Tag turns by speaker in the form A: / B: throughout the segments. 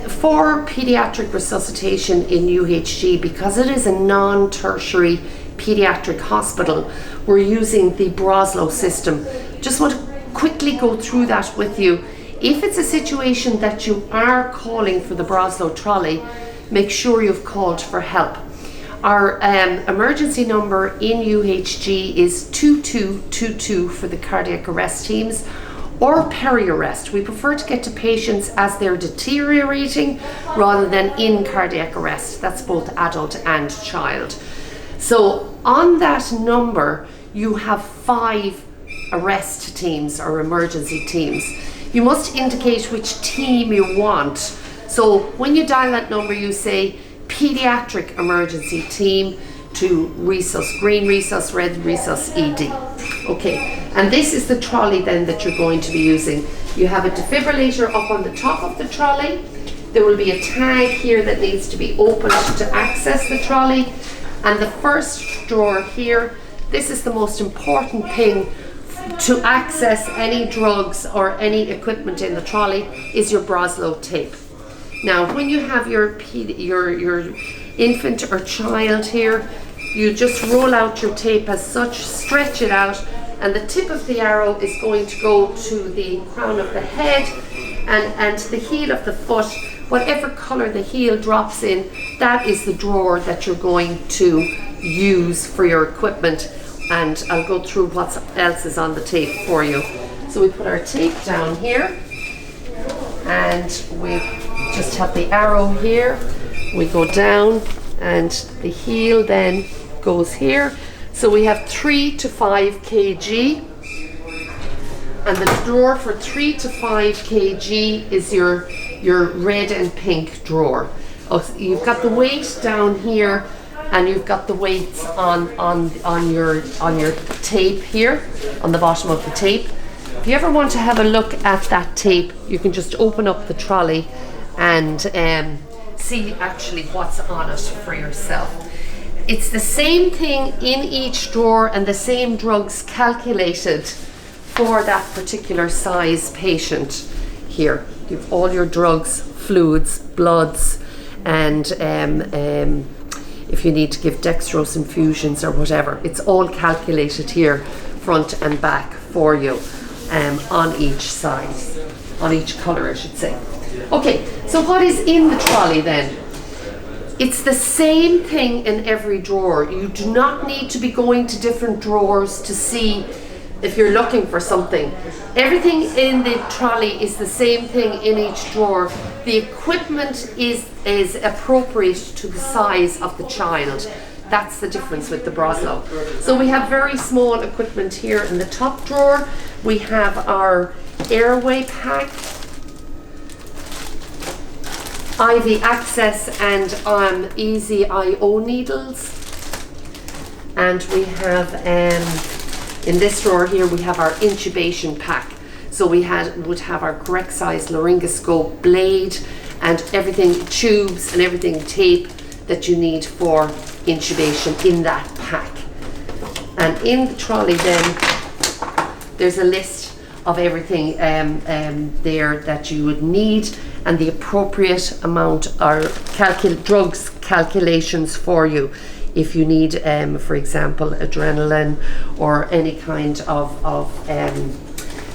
A: For paediatric resuscitation in UHG, because it is a non-tertiary paediatric hospital, we're using the Broselow system. Just want to quickly go through that with you. If it's a situation that you are calling for the Broselow trolley, make sure you've called for help. Our emergency number in UHG is 2222 for the cardiac arrest teams, or peri-arrest. We prefer to get to patients as they're deteriorating rather than in cardiac arrest. That's both adult and child. So on that number, you have 5 arrest teams or emergency teams. You must indicate which team you want. So when you dial that number, you say Paediatric Emergency Team to Resus, green Resus, red Resus ED. Okay, and this is the trolley then that you're going to be using. You have a defibrillator up on the top of the trolley. There will be a tag here that needs to be opened to access the trolley. And the first drawer here, this is the most important thing to access any drugs or any equipment in the trolley, is your Broselow tape. Now, when you have your infant or child here, you just roll out your tape as such, stretch it out, and the tip of the arrow is going to go to the crown of the head and the heel of the foot. Whatever color the heel drops in, that is the drawer that you're going to use for your equipment. And I'll go through what else is on the tape for you. So we put our tape down here, and we just have the arrow here. We go down, and the heel then goes here. So we have 3 to 5 kg, and the drawer for 3 to 5 kg is your red and pink drawer. Oh, so you've got the weight down here, and you've got the weights on your tape here, on the bottom of the tape. If you ever want to have a look at that tape, you can just open up the trolley and see actually what's on it for yourself. It's the same thing in each drawer and the same drugs calculated for that particular size patient here. You've all your drugs, fluids, bloods, and if you need to give dextrose infusions or whatever, it's all calculated here, front and back for you, on each size, on each colour I should say. Okay, so what is in the trolley then? It's the same thing in every drawer. You do not need to be going to different drawers to see if you're looking for something. Everything in the trolley is the same thing in each drawer. The equipment is appropriate to the size of the child. That's the difference with the Broselow. So we have very small equipment here in the top drawer. We have our airway pack, IV access and easy IO needles. And we have, in this drawer here, we have our intubation pack. So we would have our correct size laryngoscope, blade, and everything, tubes and everything, tape that you need for intubation in that pack. And in the trolley then, there's a list of everything there that you would need, and the appropriate amount or drugs calculations for you. If you need, for example, adrenaline or any kind of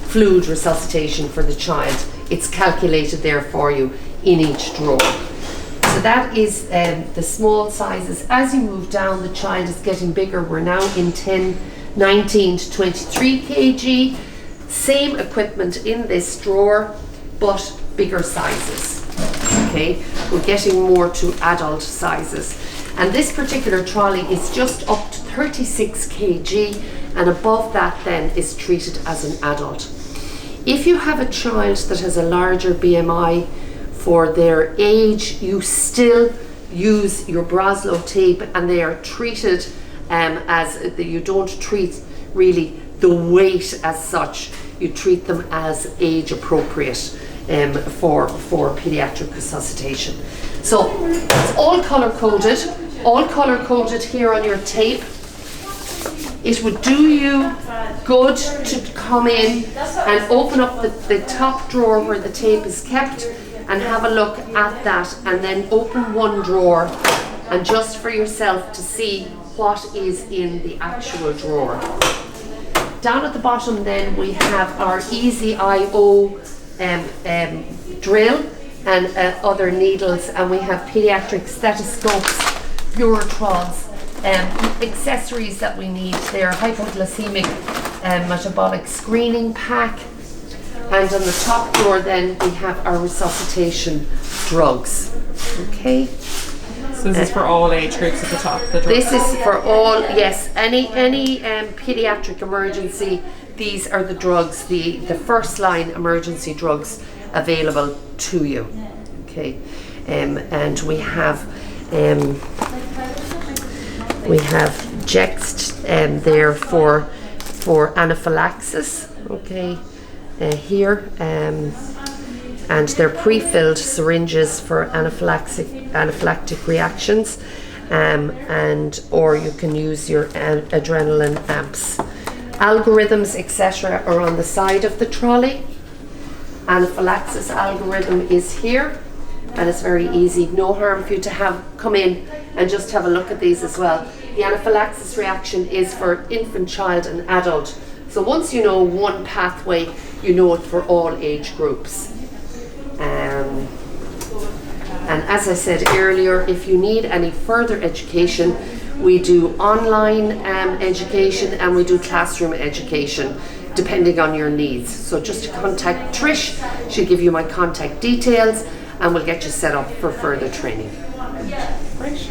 A: fluid resuscitation for the child, it's calculated there for you in each drawer. So that is the small sizes. As you move down, the child is getting bigger. We're now in 19 to 23 kg. Same equipment in this drawer, but bigger sizes. Okay, we're getting more to adult sizes. And this particular trolley is just up to 36 kg, and above that then is treated as an adult. If you have a child that has a larger BMI for their age, you still use your Broselow tape, and they are treated you don't treat really the weight as such, you treat them as age appropriate for pediatric resuscitation. So it's all color coded here on your tape. It would do you good to come in and open up the top drawer where the tape is kept and have a look at that, and then open one drawer and just for yourself to see what is in the actual drawer. Down at the bottom then we have our Easy IO drill and other needles, and we have Paediatrics stethoscopes, Buretrods, accessories that we need there, hypoglycemic metabolic screening pack, and on the top drawer then we have our resuscitation drugs. Okay.
B: So this is for all age groups at the top.
A: This is for all, yes, any paediatric emergency. These are the drugs, the first line emergency drugs available to you. Okay, and we have Jext there for anaphylaxis. Okay, here. And they're pre-filled syringes for anaphylactic reactions, or you can use your adrenaline amps. Algorithms, etc., are on the side of the trolley. Anaphylaxis algorithm is here, and it's very easy. No harm for you to come in and just have a look at these as well. The anaphylaxis reaction is for infant, child, and adult. So once you know one pathway, you know it for all age groups. And as I said earlier, if you need any further education, we do online education and we do classroom education depending on your needs. So just to contact Trish, she'll give you my contact details and we'll get you set up for further training.
B: Great.